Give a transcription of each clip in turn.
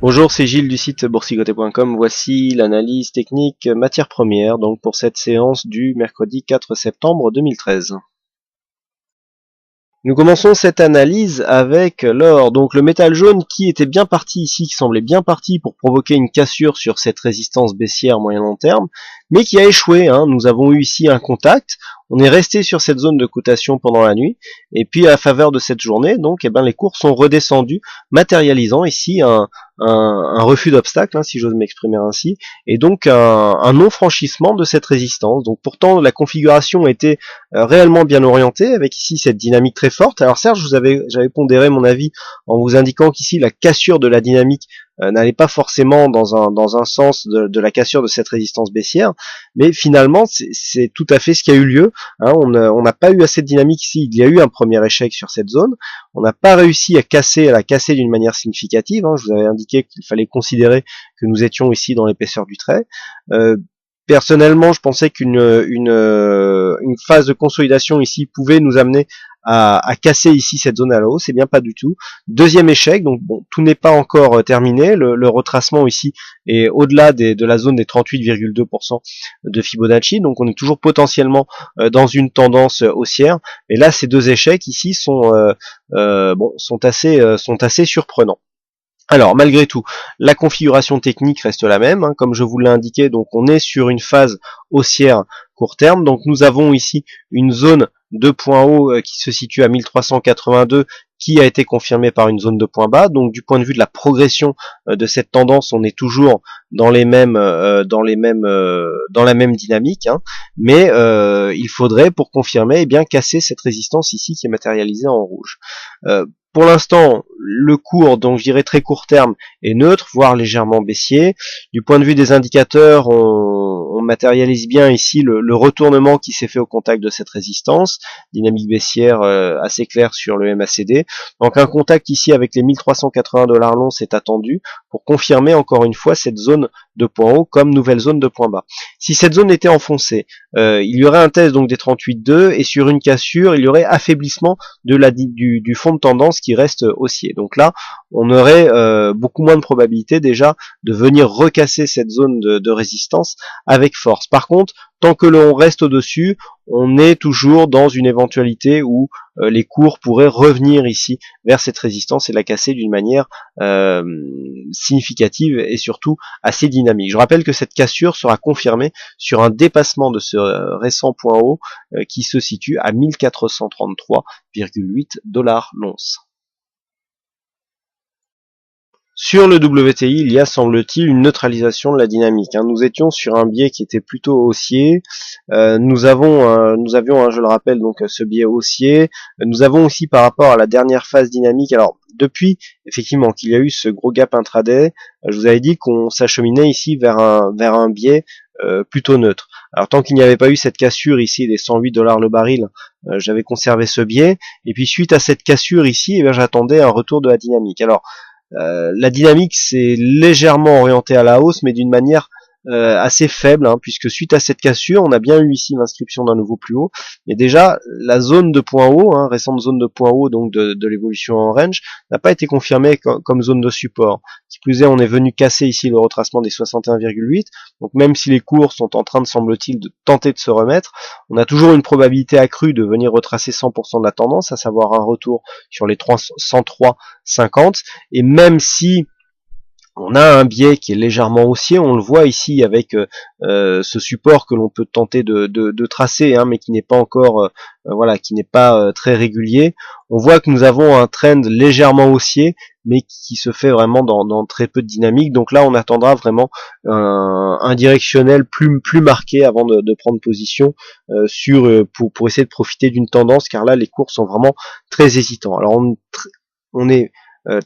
Bonjour, c'est Gilles du site boursicoté.com. Voici l'analyse technique matières premières, donc pour cette séance du mercredi 4 septembre 2013. Nous commençons cette analyse avec l'or, donc le métal jaune qui était bien parti ici, qui semblait bien parti pour provoquer une cassure sur cette résistance baissière moyen-long terme, mais qui a échoué. Nous avons eu ici un contact, on est resté sur cette zone de cotation pendant la nuit, et puis à la faveur de cette journée, donc les cours sont redescendus, matérialisant ici un refus d'obstacle, si j'ose m'exprimer ainsi, et donc un non-franchissement de cette résistance. Donc pourtant la configuration était réellement bien orientée, avec ici cette dynamique très forte. Alors certes, j'avais pondéré mon avis en vous indiquant qu'ici la cassure de la dynamique n'allait pas forcément dans un sens de la cassure de cette résistance baissière, mais finalement c'est tout à fait ce qui a eu lieu. On n'a pas eu assez de dynamique ici, il y a eu un premier échec sur cette zone, on n'a pas réussi à la casser d'une manière significative. Je vous avais indiqué qu'il fallait considérer que nous étions ici dans l'épaisseur du trait. Personnellement, je pensais qu'une phase de consolidation ici pouvait nous amener à casser ici cette zone à la hausse. C'est bien pas du tout. Deuxième échec, donc bon, tout n'est pas encore terminé. Le retracement ici est au-delà de la zone des 38,2% de Fibonacci, donc on est toujours potentiellement dans une tendance haussière. Et là, ces deux échecs ici sont assez surprenants. Alors malgré tout, la configuration technique reste la même, comme je vous l'ai indiqué, donc on est sur une phase haussière court terme, donc nous avons ici une zone de point haut qui se situe à 1382, qui a été confirmée par une zone de point bas. Donc du point de vue de la progression de cette tendance, on est toujours dans la même dynamique, mais il faudrait pour confirmer casser cette résistance ici qui est matérialisée en rouge. Pour l'instant, le cours, donc je dirais très court terme, est neutre, voire légèrement baissier. Du point de vue des indicateurs, on matérialise bien ici le retournement qui s'est fait au contact de cette résistance, dynamique baissière assez claire sur le MACD. Donc un contact ici avec les 1380 $ longs c'est attendu pour confirmer encore une fois cette zone de point haut comme nouvelle zone de point bas. Si cette zone était enfoncée, il y aurait un test donc des 38,2 et sur une cassure, il y aurait affaiblissement du fond de tendance qui reste haussier. Donc là, on aurait beaucoup moins de probabilité déjà de venir recasser cette zone de résistance avec force. Par contre, tant que l'on reste au-dessus, on est toujours dans une éventualité où les cours pourraient revenir ici vers cette résistance et la casser d'une manière significative et surtout assez dynamique. Je rappelle que cette cassure sera confirmée sur un dépassement de ce récent point haut qui se situe à 1433,8 $ l'once. Sur le WTI, il y a, semble-t-il, une neutralisation de la dynamique. Nous étions sur un biais qui était plutôt haussier. Nous avions, je le rappelle, donc ce biais haussier. Nous avons aussi, par rapport à la dernière phase dynamique, alors depuis, effectivement, qu'il y a eu ce gros gap intraday, je vous avais dit qu'on s'acheminait ici vers un biais plutôt neutre. Alors tant qu'il n'y avait pas eu cette cassure ici des 108 $ le baril, j'avais conservé ce biais. Et puis suite à cette cassure ici, j'attendais un retour de la dynamique. Alors la dynamique c'est légèrement orienté à la hausse, mais d'une manière assez faible, puisque suite à cette cassure, on a bien eu ici l'inscription d'un nouveau plus haut, mais déjà la zone de point haut, récente zone de point haut donc de l'évolution en range, n'a pas été confirmée comme zone de support. Qui plus est, on est venu casser ici le retracement des 61,8, donc même si les cours sont en train de, semble-t-il, de tenter de se remettre, on a toujours une probabilité accrue de venir retracer 100% de la tendance, à savoir un retour sur les 103,50, et même si on a un biais qui est légèrement haussier, on le voit ici avec ce support que l'on peut tenter de tracer, mais qui n'est pas encore qui n'est pas très régulier. On voit que nous avons un trend légèrement haussier, mais qui se fait vraiment dans très peu de dynamique. Donc là, on attendra vraiment un directionnel plus marqué avant de prendre position pour essayer de profiter d'une tendance, car là, les cours sont vraiment très hésitants. Alors on est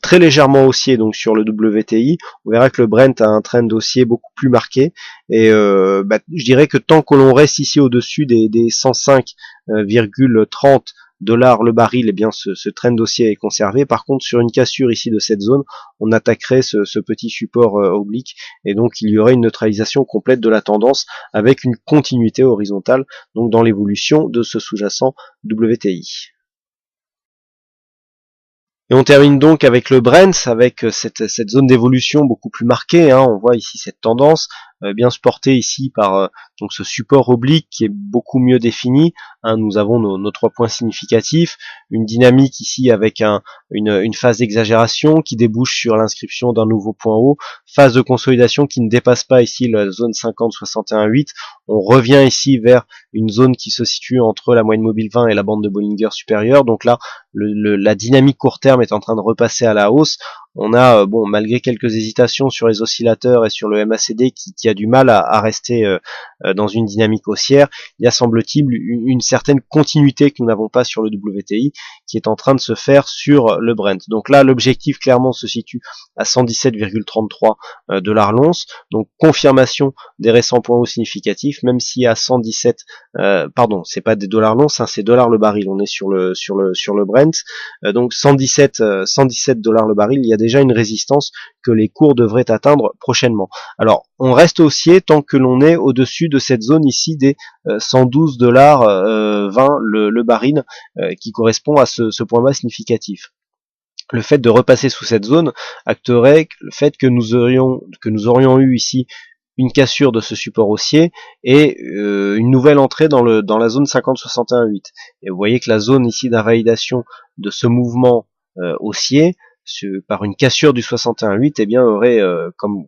très légèrement haussier donc sur le WTI. On verra que le Brent a un trend haussier beaucoup plus marqué, et je dirais que tant que l'on reste ici au-dessus des 105,30 $ le baril, ce trend haussier est conservé. Par contre, sur une cassure ici de cette zone, on attaquerait ce petit support oblique, et donc il y aurait une neutralisation complète de la tendance avec une continuité horizontale donc dans l'évolution de ce sous-jacent WTI. Et on termine donc avec le Brent, avec cette zone d'évolution beaucoup plus marquée, hein. On voit ici cette tendance bien supportée ici par donc ce support oblique qui est beaucoup mieux défini, hein. Nous avons nos 3 points significatifs, une dynamique ici avec une phase d'exagération qui débouche sur l'inscription d'un nouveau point haut, phase de consolidation qui ne dépasse pas ici la zone 50-61-8. On revient ici vers une zone qui se situe entre la moyenne mobile 20 et la bande de Bollinger supérieure. Donc là, la dynamique court terme est en train de repasser à la hausse. On a, bon, malgré quelques hésitations sur les oscillateurs et sur le MACD qui a du mal à rester dans une dynamique haussière, il y a, semble-t-il, une certaine continuité que nous n'avons pas sur le WTI qui est en train de se faire sur le Brent. Donc là, l'objectif clairement se situe à 117,33 dollars l'once. Donc confirmation des récents points hauts significatifs, même si à 117, pardon, c'est pas des dollars l'once, hein, c'est dollars le baril. On est sur le Brent. Donc 117 dollars le baril, il y a déjà une résistance que les cours devraient atteindre prochainement. Alors on reste haussier tant que l'on est au-dessus de cette zone ici des 112 dollars 20 le baril, qui correspond à ce point bas significatif. Le fait de repasser sous cette zone acterait le fait que nous aurions eu ici une cassure de ce support haussier et une nouvelle entrée dans la zone 50-61-8. Et vous voyez que la zone ici d'invalidation de ce mouvement haussier par une cassure du 61.8, eh bien aurait comme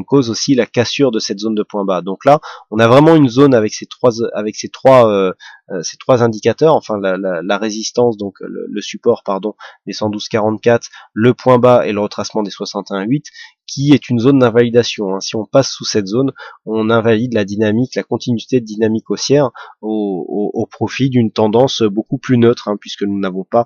cause aussi la cassure de cette zone de point bas. Donc là, on a vraiment une zone avec ces trois indicateurs, enfin la résistance, donc le support pardon des 112,44, le point bas et le retracement des 61,8, qui est une zone d'invalidation. Si on passe sous cette zone, on invalide la dynamique, la continuité de dynamique haussière au profit d'une tendance beaucoup plus neutre, puisque nous n'avons pas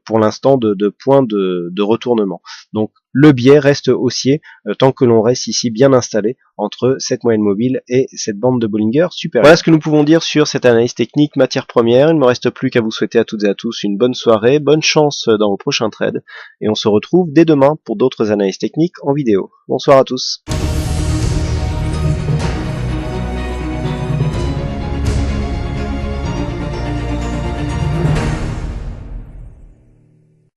pour l'instant de point de retournement. Donc le biais reste haussier tant que l'on reste ici bien installé entre cette moyenne mobile et cette bande de Bollinger supérieure. Voilà ce que nous pouvons dire sur cette analyse technique matière première. Il ne me reste plus qu'à vous souhaiter à toutes et à tous une bonne soirée, bonne chance dans vos prochains trades, et on se retrouve dès demain pour d'autres analyses techniques en vidéo. Bonsoir à tous.